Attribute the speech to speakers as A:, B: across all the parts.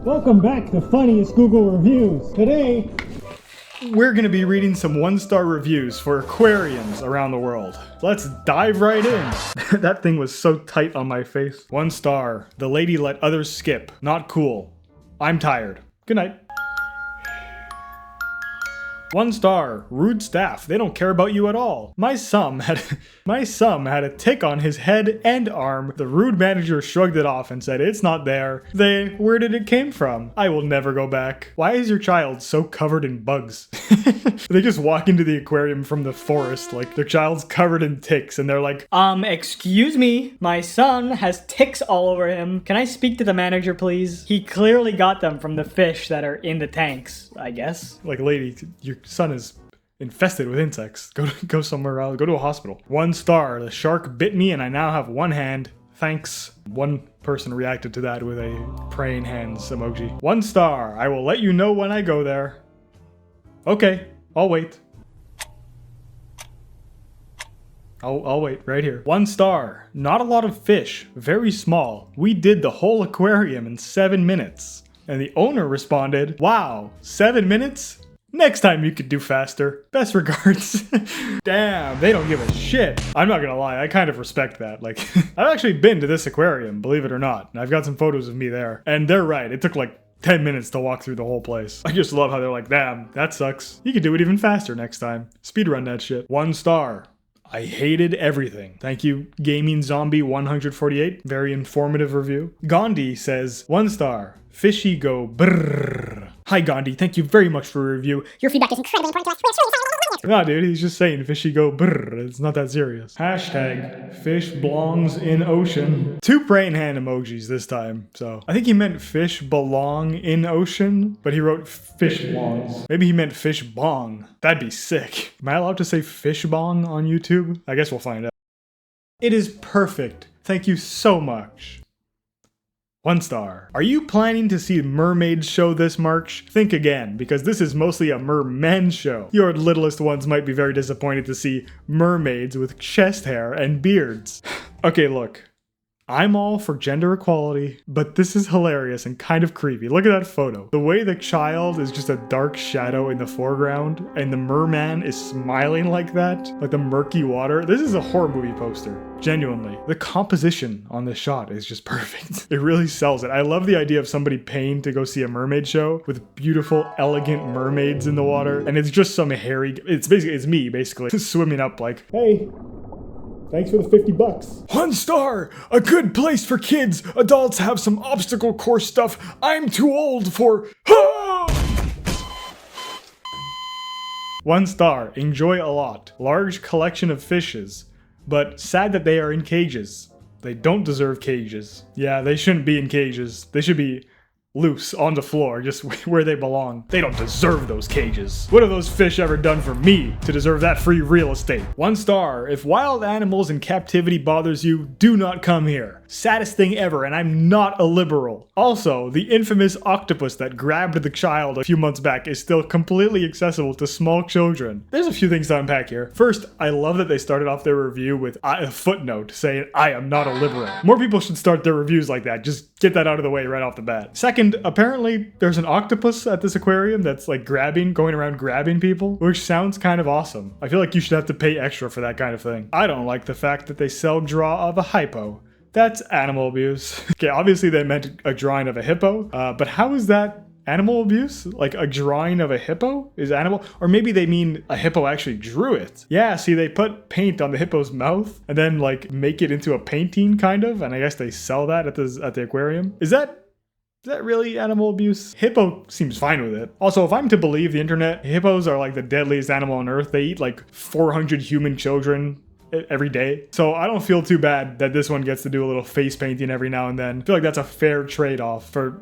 A: Welcome back to Funniest Google Reviews. Today,
B: we're going to be reading some one-star reviews for aquariums around the world. Let's dive right in. That thing was so tight on my face. 1 star. The lady let others skip. Not cool. I'm tired. Good night. 1 star. Rude staff. They don't care about you at all. My son had a tick on his head and arm. The rude manager shrugged it off and said, "It's not there." Where did it came from? I will never go back. Why is your child so covered in bugs? They just walk into the aquarium from the forest, like their child's covered in ticks, and they're like,
C: Excuse me, my son has ticks all over him. Can I speak to the manager, please? He clearly got them from the fish that are in the tanks, I guess.
B: like, lady, your son is infested with insects. Go somewhere else. Go to a hospital. 1 star. The shark bit me and I now have 1 hand. Thanks. 1 person reacted to that with a praying hands emoji. 1 star. I will let you know when I go there. Okay, I'll wait. I'll wait right here. 1 star. Not a lot of fish. Very small. We did the whole aquarium in 7 minutes. And the owner responded, "Wow, 7 minutes? Next time you could do faster. Best regards." Damn, they don't give a shit. I'm not gonna lie, I kind of respect that. Like, I've actually been to this aquarium, believe it or not. And I've got some photos of me there. And they're right, it took like 10 minutes to walk through the whole place. I just love how they're like, damn, that sucks. You could do it even faster next time. Speedrun that shit. 1 star. I hated everything. Thank you, Gaming Zombie 148. Very informative review. Gandhi says, 1 star. Fishy go brrrr. Hi Gandhi, thank you very much for a review.
D: Your feedback is incredibly important to us.
B: Nah, dude, he's just saying fishy go brrrr. It's not that serious. Hashtag fish belongs in ocean. 2 praying hand emojis this time, so. I think he meant fish belong in ocean, but he wrote fish belongs. Maybe he meant fish bong. That'd be sick. Am I allowed to say fish bong on YouTube? I guess we'll find out. It is perfect. Thank you so much. 1 star. Are you planning to see mermaids show this March? Think again, because this is mostly a mermen show. Your littlest ones might be very disappointed to see mermaids with chest hair and beards. Okay, look. I'm all for gender equality, but this is hilarious and kind of creepy. Look at that photo. The way the child is just a dark shadow in the foreground, and the merman is smiling like that, like the murky water. This is a horror movie poster. Genuinely. The composition on this shot is just perfect. It really sells it. I love the idea of somebody paying to go see a mermaid show with beautiful, elegant mermaids in the water, and it's just some hairy, it's me, basically, swimming up like, "Hey, thanks for the $50. 1 star! A good place for kids. Adults have some obstacle course stuff I'm too old for. 1 star. Enjoy a lot. Large collection of fishes, but sad that they are in cages. They don't deserve cages. Yeah, they shouldn't be in cages. They should be loose on the floor, just where they belong. They don't deserve those cages. What have those fish ever done for me to deserve that free real estate? 1 star. If wild animals in captivity bothers you, do not come here. Saddest thing ever, and I'm not a liberal. Also, the infamous octopus that grabbed the child a few months back is still completely accessible to small children. There's a few things to unpack here. First, I love that they started off their review with a footnote saying, "I am not a liberal." More people should start their reviews like that. Just get that out of the way right off the bat. Second, apparently there's an octopus at this aquarium that's like going around grabbing people, which sounds kind of awesome. I feel like you should have to pay extra for that kind of thing. I don't like the fact that they sell draw of a hypo. That's animal abuse. Okay, obviously they meant a drawing of a hippo, but how is that animal abuse? Like a drawing of a hippo is animal? Or maybe they mean a hippo actually drew it. Yeah, see, they put paint on the hippo's mouth and then like make it into a painting kind of, and I guess they sell that at the aquarium. Is that really animal abuse? Hippo seems fine with it. Also, if I'm to believe the internet, hippos are like the deadliest animal on earth. They eat like 400 human children every day. So I don't feel too bad that this one gets to do a little face painting every now and then. I feel like that's a fair trade-off for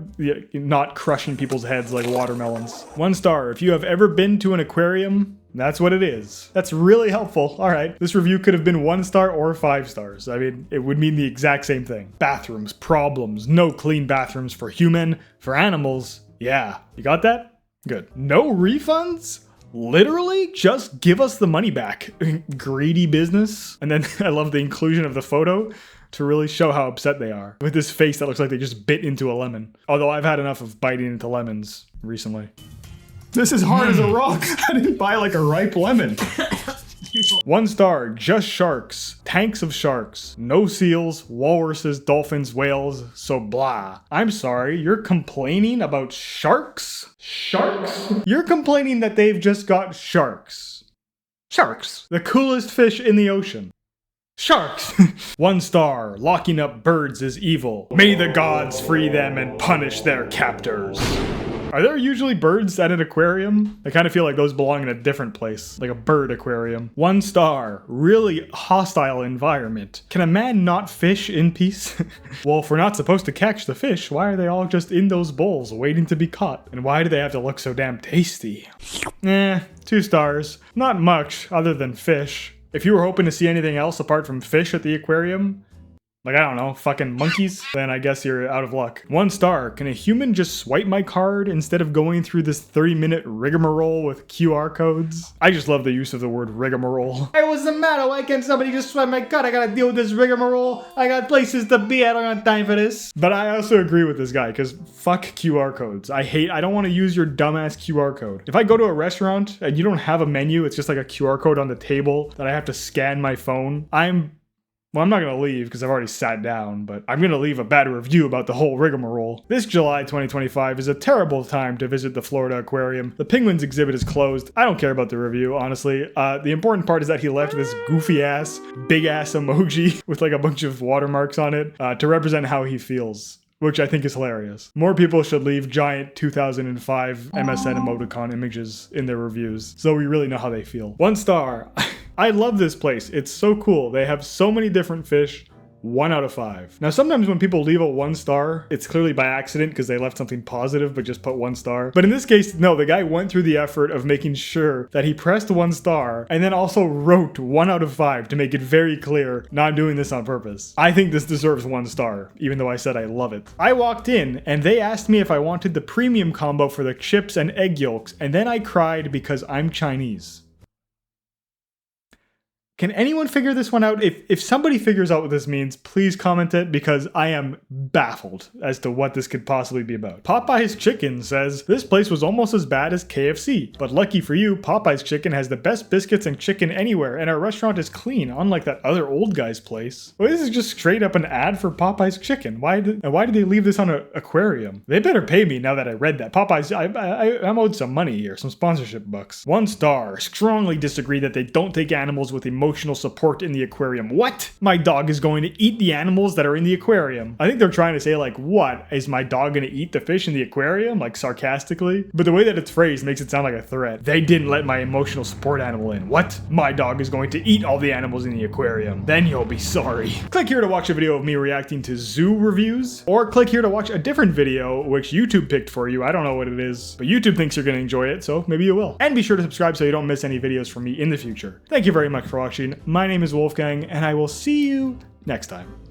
B: not crushing people's heads like watermelons. 1 star. If you have ever been to an aquarium, that's what it is. That's really helpful. All right. This review could have been 1 star or 5 stars. I mean, it would mean the exact same thing. Bathrooms, problems, no clean bathrooms for human, for animals. Yeah. You got that? Good. No refunds? Literally, just give us the money back. Greedy business. And then I love the inclusion of the photo. to really show how upset they are. With this face that looks like they just bit into a lemon. Although I've had enough of biting into lemons recently. This is hard as a rock. I didn't buy like a ripe lemon. 1 star, just sharks. Tanks of sharks. No seals, walruses, dolphins, whales, so blah. I'm sorry, you're complaining about sharks? Sharks? You're complaining that they've just got sharks. Sharks. The coolest fish in the ocean. Sharks! 1 star, locking up birds is evil. May the gods free them and punish their captors. Are there usually birds at an aquarium? I kind of feel like those belong in a different place, like a bird aquarium. 1 star, really hostile environment. Can a man not fish in peace? Well, if we're not supposed to catch the fish, why are they all just in those bowls waiting to be caught? And why do they have to look so damn tasty? 2 stars. Not much other than fish. If you were hoping to see anything else apart from fish at the aquarium, like, I don't know, fucking monkeys, then I guess you're out of luck. 1 star, can a human just swipe my card instead of going through this 30-minute rigmarole with QR codes? I just love the use of the word rigmarole. Hey, what's the matter? Why can't somebody just swipe my card? I gotta deal with this rigmarole. I got places to be. I don't have time for this. But I also agree with this guy, because fuck QR codes. I don't want to use your dumbass QR code. If I go to a restaurant and you don't have a menu, it's just like a QR code on the table that I have to scan my phone, well, I'm not going to leave because I've already sat down, but I'm going to leave a bad review about the whole rigmarole. This July 2025 is a terrible time to visit the Florida Aquarium. The penguins exhibit is closed. I don't care about the review, honestly. The important part is that he left this goofy-ass, big-ass emoji with like a bunch of watermarks on it to represent how he feels, which I think is hilarious. More people should leave giant 2005 MSN emoticon images in their reviews, so we really know how they feel. 1 star. I love this place. It's so cool. They have so many different fish. 1 out of 5. Now, sometimes when people leave a 1 star, it's clearly by accident because they left something positive but just put 1 star. But in this case, no, the guy went through the effort of making sure that he pressed 1 star and then also wrote 1 out of 5 to make it very clear, not doing this on purpose. I think this deserves 1 star, even though I said I love it. I walked in and they asked me if I wanted the premium combo for the chips and egg yolks, and then I cried because I'm Chinese. Can anyone figure this one out? If somebody figures out what this means, please comment it because I am baffled as to what this could possibly be about. Popeye's Chicken says, this place was almost as bad as KFC, but lucky for you, Popeye's Chicken has the best biscuits and chicken anywhere, and our restaurant is clean, unlike that other old guy's place. Well, this is just straight up an ad for Popeye's Chicken. Why did they leave this on an aquarium? They better pay me now that I read that. Popeye's, I'm owed some money here, some sponsorship bucks. 1 star, strongly disagree that they don't take animals with emotional support in the aquarium. What? My dog is going to eat the animals that are in the aquarium. I think they're trying to say like, what? Is my dog going to eat the fish in the aquarium? Like sarcastically? But the way that it's phrased makes it sound like a threat. They didn't let my emotional support animal in. What? My dog is going to eat all the animals in the aquarium. Then you'll be sorry. Click here to watch a video of me reacting to zoo reviews, or click here to watch a different video which YouTube picked for you. I don't know what it is, but YouTube thinks you're going to enjoy it, so maybe you will. And be sure to subscribe so you don't miss any videos from me in the future. Thank you very much for watching. My name is Wolfgang, and I will see you next time.